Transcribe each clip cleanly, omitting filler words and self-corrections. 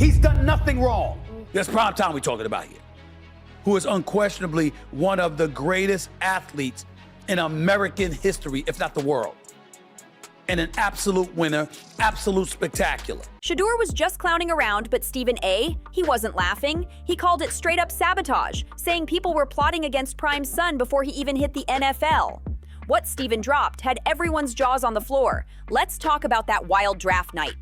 He's done nothing wrong. That's prime time we're talking about here. Who is unquestionably one of the greatest athletes in American history, if not the world. And an absolute winner, absolute spectacular. Shedeur was just clowning around, but Stephen A., he wasn't laughing. He called it straight up sabotage, saying people were plotting against Prime's son before he even hit the NFL. What Stephen dropped had everyone's jaws on the floor. Let's talk about that wild draft night.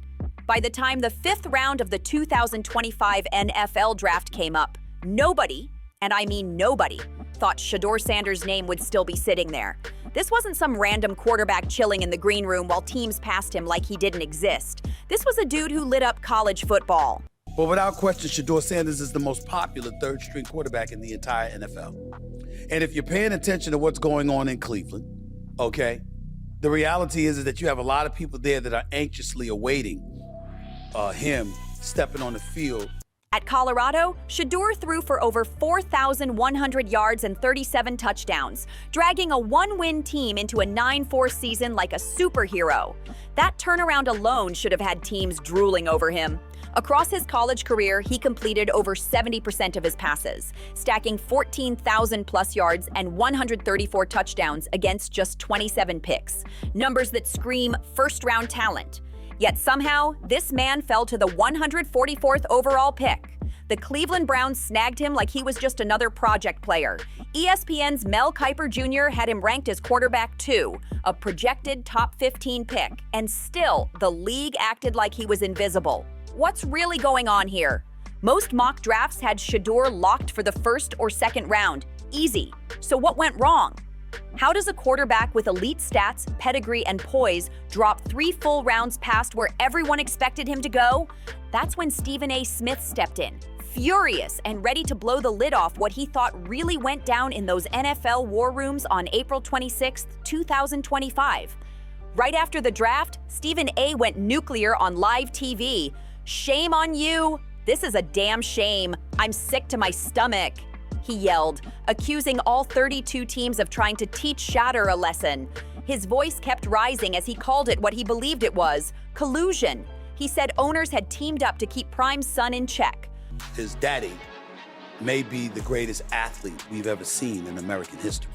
By the time the 5th round of the 2025 NFL draft came up, nobody, and I mean nobody, thought Shedeur Sanders' name would still be sitting there. This wasn't some random quarterback chilling in the green room while teams passed him like he didn't exist. This was a dude who lit up college football. But without question, Shedeur Sanders is the most popular third-string quarterback in the entire NFL. And if you're paying attention to what's going on in Cleveland, okay, the reality is that you have a lot of people there that are anxiously awaiting him stepping on the field. At Colorado, Shedeur threw for over 4,100 yards and 37 touchdowns, dragging a 1-win team into a 9-4 season like a superhero. That turnaround alone should have had teams drooling over him. Across his college career, he completed over 70% of his passes, stacking 14,000-plus yards and 134 touchdowns against just 27 picks, numbers that scream first-round talent. Yet somehow, this man fell to the 144th overall pick. The Cleveland Browns snagged him like he was just another project player. ESPN's Mel Kiper Jr. had him ranked as quarterback 2, a projected top 15 pick, and still, the league acted like he was invisible. What's really going on here? Most mock drafts had Shedeur locked for the 1st or 2nd round. Easy. So what went wrong? How does a quarterback with elite stats, pedigree, and poise drop 3 full rounds past where everyone expected him to go? That's when Stephen A. Smith stepped in, furious and ready to blow the lid off what he thought really went down in those NFL war rooms on April 26, 2025. Right after the draft, Stephen A. went nuclear on live TV. "Shame on you. This is a damn shame. I'm sick to my stomach," he yelled, accusing all 32 teams of trying to teach Shedeur a lesson. His voice kept rising as he called it what he believed it was, collusion. He said owners had teamed up to keep Prime's son in check. His daddy may be the greatest athlete we've ever seen in American history.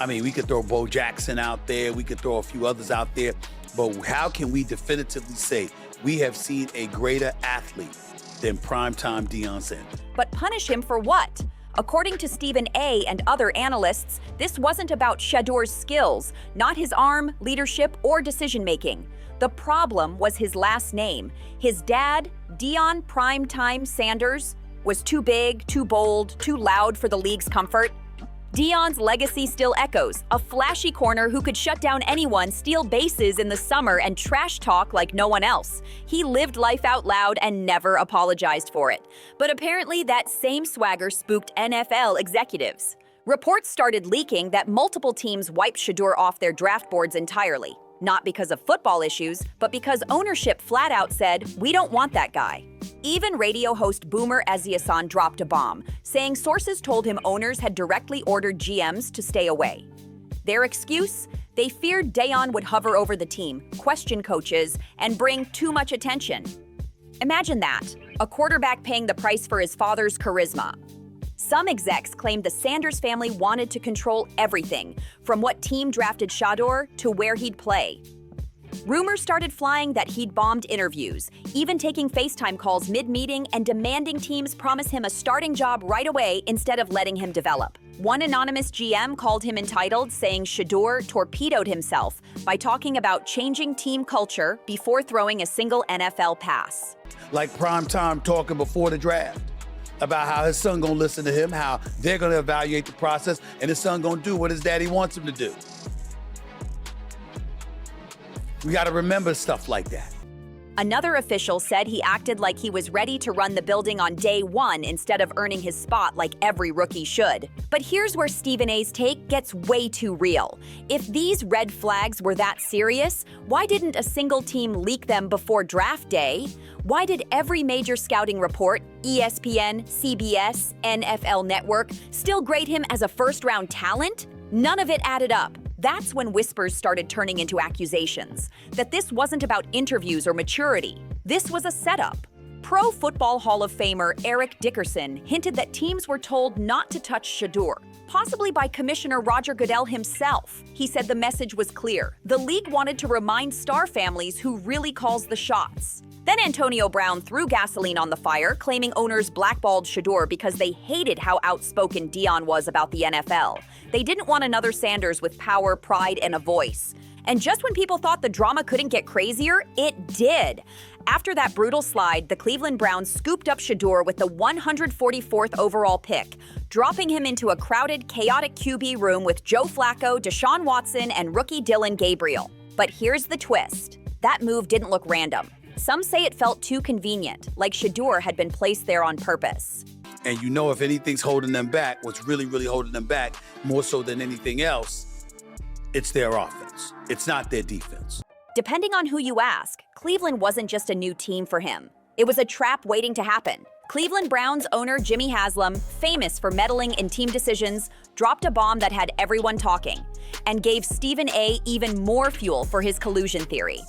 I mean, we could throw Bo Jackson out there, we could throw a few others out there, but how can we definitively say we have seen a greater athlete than primetime Deion Sanders? But punish him for what? According to Stephen A. and other analysts, this wasn't about Shedeur's skills, not his arm, leadership, or decision-making. The problem was his last name. His dad, Deion Primetime Sanders, was too big, too bold, too loud for the league's comfort. Deion's legacy still echoes, a flashy corner who could shut down anyone, steal bases in the summer, and trash talk like no one else. He lived life out loud and never apologized for it. But apparently that same swagger spooked NFL executives. Reports started leaking that multiple teams wiped Shedeur off their draft boards entirely. Not because of football issues, but because ownership flat out said, "We don't want that guy." Even radio host Boomer Esiason dropped a bomb, saying sources told him owners had directly ordered GMs to stay away. Their excuse? They feared Deion would hover over the team, question coaches, and bring too much attention. Imagine that, a quarterback paying the price for his father's charisma. Some execs claimed the Sanders family wanted to control everything, from what team drafted Shedeur to where he'd play. Rumors started flying that he'd bombed interviews, even taking FaceTime calls mid-meeting and demanding teams promise him a starting job right away instead of letting him develop. One anonymous GM called him entitled, saying Shedeur torpedoed himself by talking about changing team culture before throwing a single NFL pass. Like primetime talking before the draft about how his son gonna listen to him, how they're gonna evaluate the process, and his son gonna do what his daddy wants him to do. We gotta remember stuff like that. Another official said he acted like he was ready to run the building on day one instead of earning his spot like every rookie should. But here's where Stephen A.'s take gets way too real. If these red flags were that serious, why didn't a single team leak them before draft day? Why did every major scouting report, ESPN, CBS, NFL Network, still grade him as a first-round talent? None of it added up. That's when whispers started turning into accusations, that this wasn't about interviews or maturity. This was a setup. Pro Football Hall of Famer Eric Dickerson hinted that teams were told not to touch Shedeur, possibly by Commissioner Roger Goodell himself. He said the message was clear. The league wanted to remind star families who really calls the shots. Then Antonio Brown threw gasoline on the fire, claiming owners blackballed Shedeur because they hated how outspoken Dion was about the NFL. They didn't want another Sanders with power, pride, and a voice. And just when people thought the drama couldn't get crazier, it did. After that brutal slide, the Cleveland Browns scooped up Shedeur with the 144th overall pick, dropping him into a crowded, chaotic QB room with Joe Flacco, Deshaun Watson, and rookie Dillon Gabriel. But here's the twist. That move didn't look random. Some say it felt too convenient, like Shedeur had been placed there on purpose. And you know, if anything's holding them back, what's really, really holding them back, more so than anything else, it's their offense. It's not their defense. Depending on who you ask, Cleveland wasn't just a new team for him. It was a trap waiting to happen. Cleveland Browns owner Jimmy Haslam, famous for meddling in team decisions, dropped a bomb that had everyone talking and gave Stephen A. even more fuel for his collusion theory.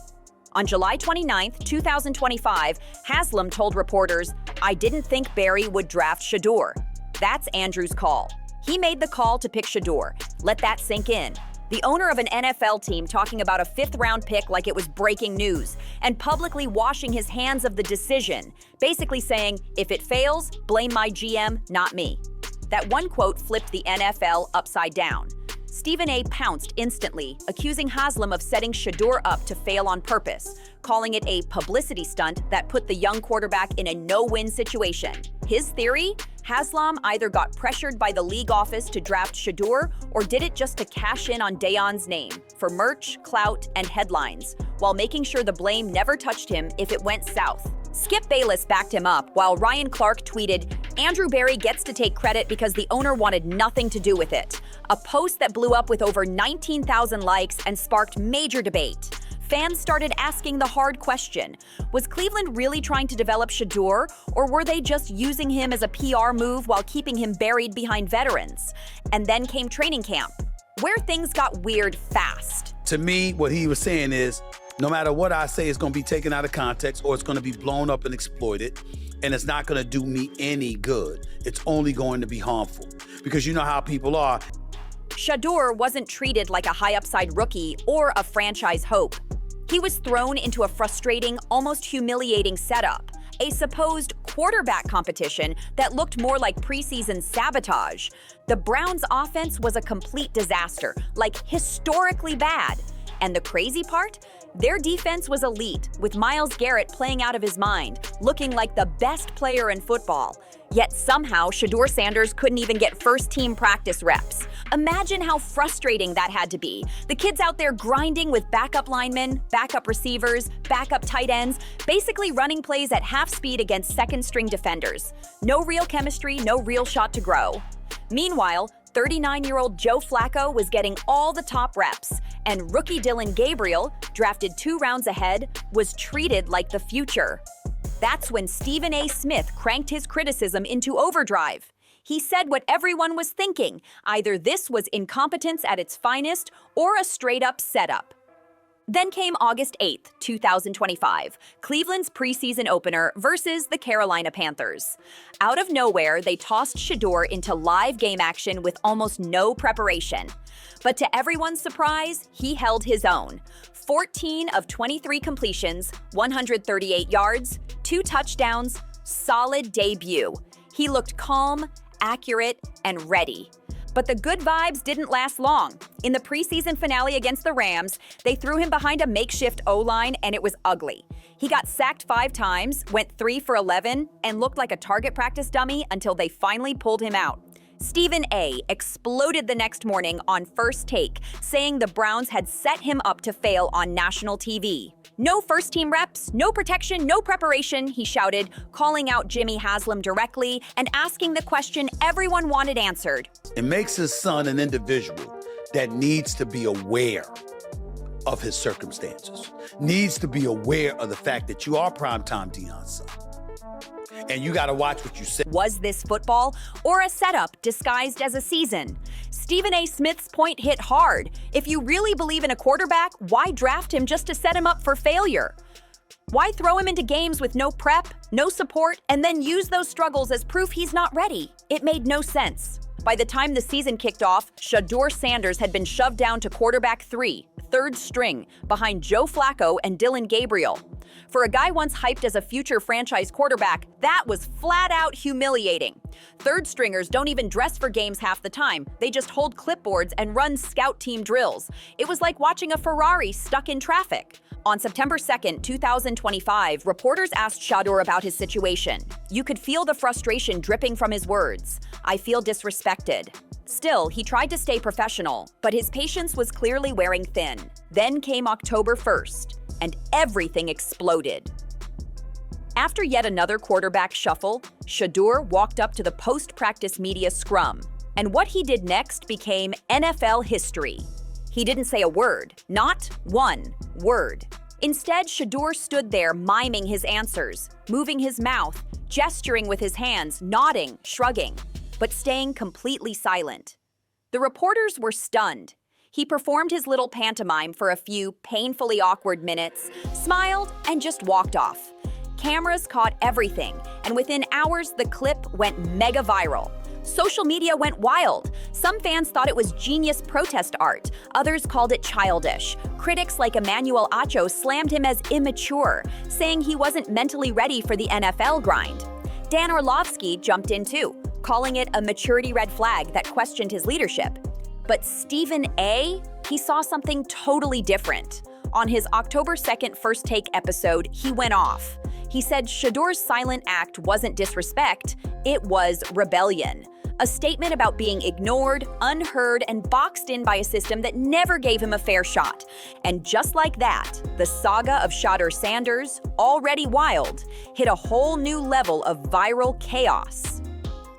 On July 29, 2025, Haslam told reporters, "I didn't think Barry would draft Shedeur." That's Andrew's call. He made the call to pick Shedeur. Let that sink in. The owner of an NFL team talking about a fifth-round pick like it was breaking news, and publicly washing his hands of the decision, basically saying, if it fails, blame my GM, not me. That one quote flipped the NFL upside down. Stephen A. pounced instantly, accusing Haslam of setting Shedeur up to fail on purpose, calling it a publicity stunt that put the young quarterback in a no-win situation. His theory? Haslam either got pressured by the league office to draft Shedeur or did it just to cash in on Dion's name for merch, clout, and headlines, while making sure the blame never touched him if it went south. Skip Bayless backed him up, while Ryan Clark tweeted, "Andrew Barry gets to take credit because the owner wanted nothing to do with it." A post that blew up with over 19,000 likes and sparked major debate. Fans started asking the hard question, was Cleveland really trying to develop Shedeur, or were they just using him as a PR move while keeping him buried behind veterans? And then came training camp, where things got weird fast. To me, what he was saying is, no matter what I say, it's going to be taken out of context or it's going to be blown up and exploited, and it's not going to do me any good. It's only going to be harmful, because you know how people are. Shedeur wasn't treated like a high-upside rookie or a franchise hope. He was thrown into a frustrating, almost humiliating setup, a supposed quarterback competition that looked more like preseason sabotage. The Browns' offense was a complete disaster, like historically bad. And the crazy part? Their defense was elite, with Myles Garrett playing out of his mind, looking like the best player in football. Yet somehow, Shedeur Sanders couldn't even get first-team practice reps. Imagine how frustrating that had to be. The kids out there grinding with backup linemen, backup receivers, backup tight ends, basically running plays at half speed against second-string defenders. No real chemistry, no real shot to grow. Meanwhile, 39-year-old Joe Flacco was getting all the top reps, and rookie Dillon Gabriel, drafted 2 rounds ahead, was treated like the future. That's when Stephen A. Smith cranked his criticism into overdrive. He said what everyone was thinking, either this was incompetence at its finest or a straight-up setup. Then came August 8, 2025, Cleveland's preseason opener versus the Carolina Panthers. Out of nowhere, they tossed Shedeur into live game action with almost no preparation. But to everyone's surprise, he held his own. 14 of 23 completions, 138 yards, 2 touchdowns, solid debut. He looked calm, accurate, and ready. But the good vibes didn't last long. In the preseason finale against the Rams, they threw him behind a makeshift O-line, and it was ugly. He got sacked 5 times, went 3 for 11, and looked like a target practice dummy until they finally pulled him out. Stephen A. exploded the next morning on First Take, saying the Browns had set him up to fail on national TV. "No first-team reps, no protection, no preparation," he shouted, calling out Jimmy Haslam directly and asking the question everyone wanted answered. It makes his son an individual that needs to be aware of his circumstances, needs to be aware of the fact that you are primetime Dion's son. And you got to watch what you say. Was this football or a setup disguised as a season? Stephen A. Smith's point hit hard. If you really believe in a quarterback, why draft him just to set him up for failure? Why throw him into games with no prep, no support, and then use those struggles as proof he's not ready? It made no sense. By the time the season kicked off, Shedeur Sanders had been shoved down to quarterback 3, third string, behind Joe Flacco and Dillon Gabriel. For a guy once hyped as a future franchise quarterback, that was flat out humiliating. Third stringers don't even dress for games half the time. They just hold clipboards and run scout team drills. It was like watching a Ferrari stuck in traffic. On September 2nd, 2025, reporters asked Shedeur about his situation. You could feel the frustration dripping from his words. "I feel disrespected." Still, he tried to stay professional, but his patience was clearly wearing thin. Then came October 1st, and everything exploded. After yet another quarterback shuffle, Shedeur walked up to the post-practice media scrum, and what he did next became NFL history. He didn't say a word, not one word. Instead, Shedeur stood there miming his answers, moving his mouth, gesturing with his hands, nodding, shrugging, but staying completely silent. The reporters were stunned. He performed his little pantomime for a few painfully awkward minutes, smiled, and just walked off. Cameras caught everything, and within hours, the clip went mega viral. Social media went wild. Some fans thought it was genius protest art. Others called it childish. Critics like Emmanuel Acho slammed him as immature, saying he wasn't mentally ready for the NFL grind. Dan Orlovsky jumped in too, calling it a maturity red flag that questioned his leadership. But Stephen A., he saw something totally different. On his October 2nd First Take episode, he went off. He said Shedeur's silent act wasn't disrespect, it was rebellion. A statement about being ignored, unheard, and boxed in by a system that never gave him a fair shot. And just like that, the saga of Shedeur Sanders, already wild, hit a whole new level of viral chaos.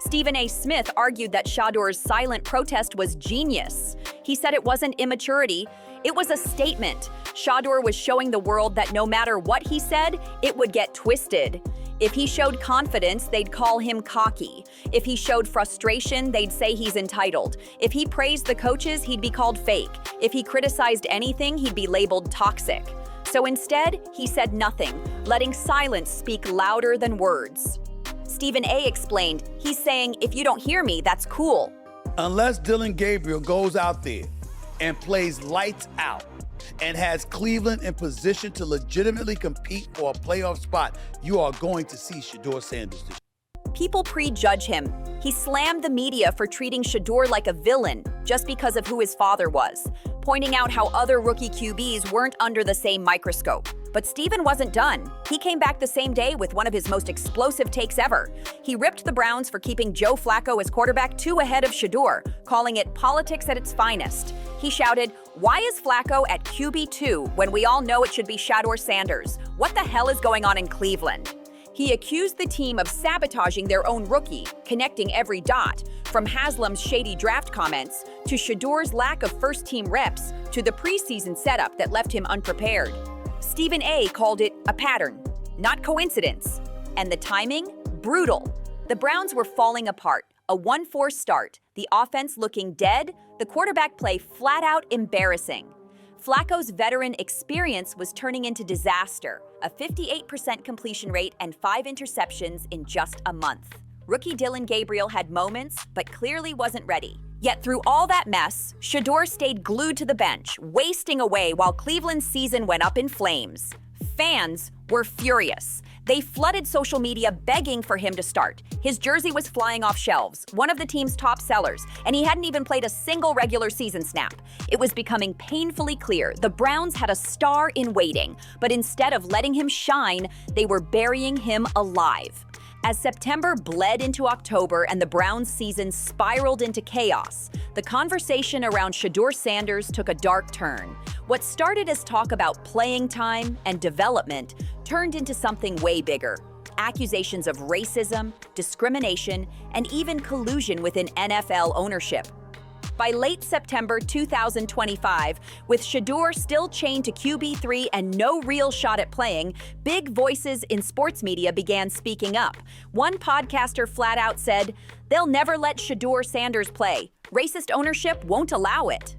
Stephen A. Smith argued that Shedeur's silent protest was genius. He said it wasn't immaturity, it was a statement. Shedeur was showing the world that no matter what he said, it would get twisted. If he showed confidence, they'd call him cocky. If he showed frustration, they'd say he's entitled. If he praised the coaches, he'd be called fake. If he criticized anything, he'd be labeled toxic. So instead, he said nothing, letting silence speak louder than words. Stephen A. explained, he's saying, if you don't hear me, that's cool. Unless Dillon Gabriel goes out there and plays lights out and has Cleveland in position to legitimately compete for a playoff spot, you are going to see Shedeur Sanders this year. People prejudge him. He slammed the media for treating Shedeur like a villain just because of who his father was, pointing out how other rookie QBs weren't under the same microscope. But Stephen wasn't done. He came back the same day with one of his most explosive takes ever. He ripped the Browns for keeping Joe Flacco as quarterback 2 ahead of Shedeur, calling it politics at its finest. He shouted, "Why is Flacco at QB2 when we all know it should be Shedeur Sanders? What the hell is going on in Cleveland?" He accused the team of sabotaging their own rookie, connecting every dot, from Haslam's shady draft comments to Shedeur's lack of first-team reps to the preseason setup that left him unprepared. Stephen A. called it a pattern, not coincidence. And the timing? Brutal. The Browns were falling apart, a 1-4 start, the offense looking dead, the quarterback play flat-out embarrassing. Flacco's veteran experience was turning into disaster, a 58% completion rate and 5 interceptions in just a month. Rookie Dillon Gabriel had moments, but clearly wasn't ready. Yet through all that mess, Shedeur stayed glued to the bench, wasting away while Cleveland's season went up in flames. Fans were furious. They flooded social media begging for him to start. His jersey was flying off shelves, one of the team's top sellers, and he hadn't even played a single regular season snap. It was becoming painfully clear the Browns had a star in waiting, but instead of letting him shine, they were burying him alive. As September bled into October and the Browns' season spiraled into chaos, the conversation around Shedeur Sanders took a dark turn. What started as talk about playing time and development turned into something way bigger. Accusations of racism, discrimination, and even collusion within NFL ownership. By late September 2025, with Shedeur still chained to QB3 and no real shot at playing, big voices in sports media began speaking up. One podcaster flat out said, "They'll never let Shedeur Sanders play. Racist ownership won't allow it."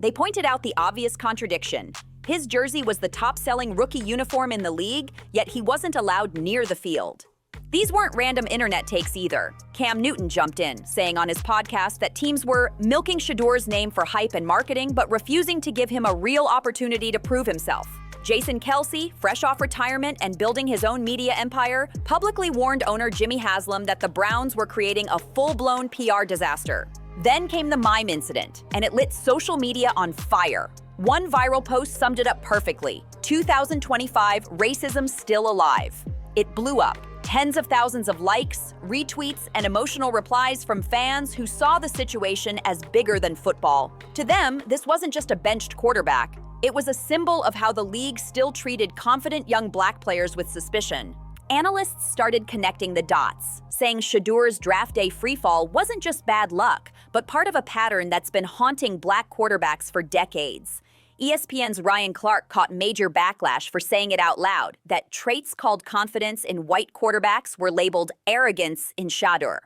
They pointed out the obvious contradiction. His jersey was the top-selling rookie uniform in the league, yet he wasn't allowed near the field. These weren't random internet takes either. Cam Newton jumped in, saying on his podcast that teams were milking Shedeur's name for hype and marketing, but refusing to give him a real opportunity to prove himself. Jason Kelce, fresh off retirement and building his own media empire, publicly warned owner Jimmy Haslam that the Browns were creating a full-blown PR disaster. Then came the mime incident, and it lit social media on fire. One viral post summed it up perfectly. 2025, racism still alive. It blew up. Tens of thousands of likes, retweets, and emotional replies from fans who saw the situation as bigger than football. To them, this wasn't just a benched quarterback. It was a symbol of how the league still treated confident young black players with suspicion. Analysts started connecting the dots, saying Shedeur's draft day freefall wasn't just bad luck, but part of a pattern that's been haunting black quarterbacks for decades. ESPN's Ryan Clark caught major backlash for saying it out loud, that traits called confidence in white quarterbacks were labeled arrogance in Shedeur.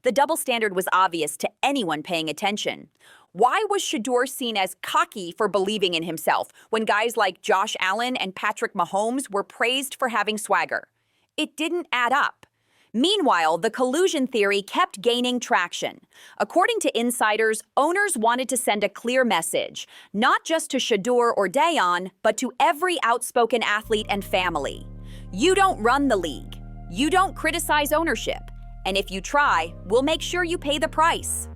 The double standard was obvious to anyone paying attention. Why was Shedeur seen as cocky for believing in himself when guys like Josh Allen and Patrick Mahomes were praised for having swagger? It didn't add up. Meanwhile, the collusion theory kept gaining traction. According to insiders, owners wanted to send a clear message, not just to Shedeur or Dayon, but to every outspoken athlete and family. You don't run the league. You don't criticize ownership. And if you try, we'll make sure you pay the price.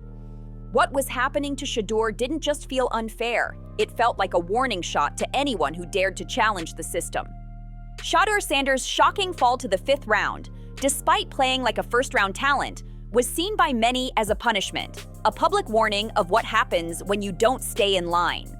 What was happening to Shedeur didn't just feel unfair. It felt like a warning shot to anyone who dared to challenge the system. Shedeur Sanders' shocking fall to the 5th round, despite playing like a first-round talent, was seen by many as a punishment, a public warning of what happens when you don't stay in line.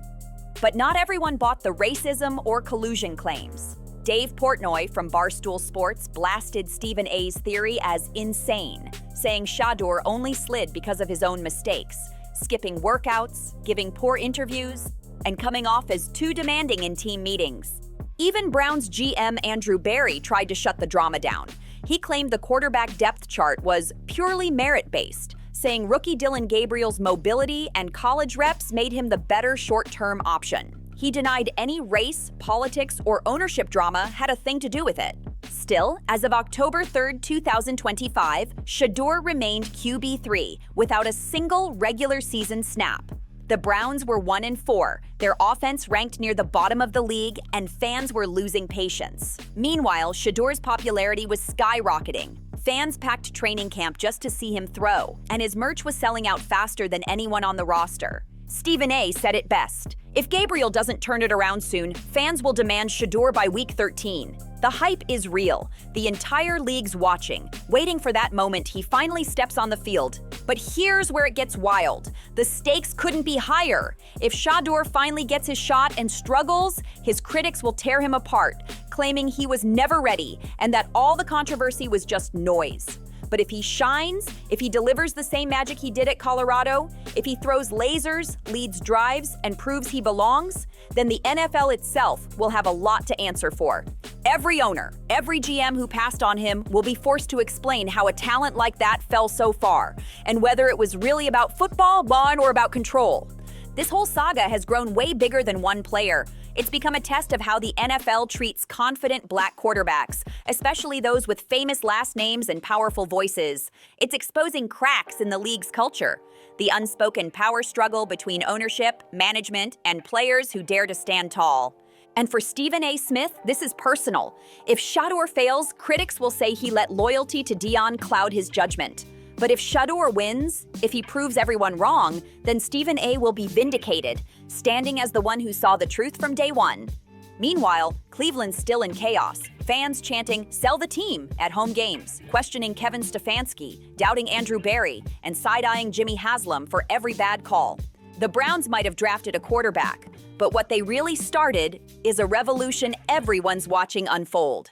But not everyone bought the racism or collusion claims. Dave Portnoy from Barstool Sports blasted Stephen A's theory as insane, saying Shedeur only slid because of his own mistakes, skipping workouts, giving poor interviews, and coming off as too demanding in team meetings. Even Browns GM Andrew Berry tried to shut the drama down. He claimed the quarterback depth chart was purely merit-based, saying rookie Dylan Gabriel's mobility and college reps made him the better short-term option. He denied any race, politics, or ownership drama had a thing to do with it. Still, as of October 3, 2025, Shedeur remained QB3 without a single regular season snap. The Browns were 1-4, their offense ranked near the bottom of the league, and fans were losing patience. Meanwhile, Shedeur's popularity was skyrocketing. Fans packed training camp just to see him throw, and his merch was selling out faster than anyone on the roster. Stephen A said it best. If Gabriel doesn't turn it around soon, fans will demand Shedeur by week 13. The hype is real. The entire league's watching, waiting for that moment he finally steps on the field. But here's where it gets wild. The stakes couldn't be higher. If Shedeur finally gets his shot and struggles, his critics will tear him apart, claiming he was never ready and that all the controversy was just noise. But if he shines, if he delivers the same magic he did at Colorado, if he throws lasers, leads drives, and proves he belongs, then the NFL itself will have a lot to answer for. Every owner, every GM who passed on him will be forced to explain how a talent like that fell so far, and whether it was really about football, law, or about control. This whole saga has grown way bigger than one player. It's become a test of how the NFL treats confident black quarterbacks, especially those with famous last names and powerful voices. It's exposing cracks in the league's culture, the unspoken power struggle between ownership, management, and players who dare to stand tall. And for Stephen A. Smith, this is personal. If Shedeur fails, critics will say he let loyalty to Deion cloud his judgment. But if Shedeur wins, if he proves everyone wrong, then Stephen A. will be vindicated, standing as the one who saw the truth from day one. Meanwhile, Cleveland's still in chaos, fans chanting, "Sell the team," at home games, questioning Kevin Stefanski, doubting Andrew Berry, and side-eyeing Jimmy Haslam for every bad call. The Browns might have drafted a quarterback, but what they really started is a revolution everyone's watching unfold.